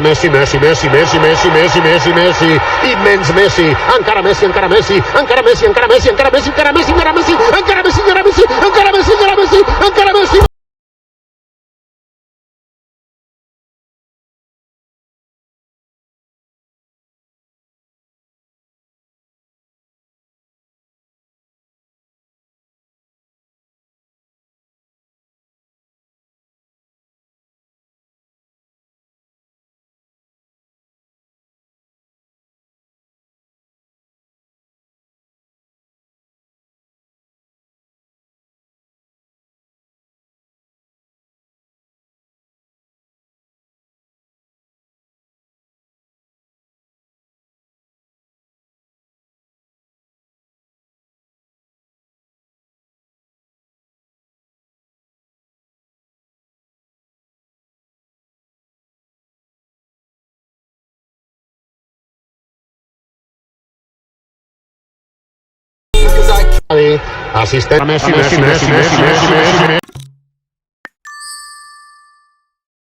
Messi, Messi, Messi, Messi, Messi, Messi, Messi, Messi, immens Messi, encara Messi, encara Messi, encara Messi, encara Messi, encara Messi, encara Messi, encara Messi, encara Messi, encara Messi, encara Messi, encara Messi, encara Messi. Asistente Messi, Messi, Messi, Messi, Messi, Messi, Messi.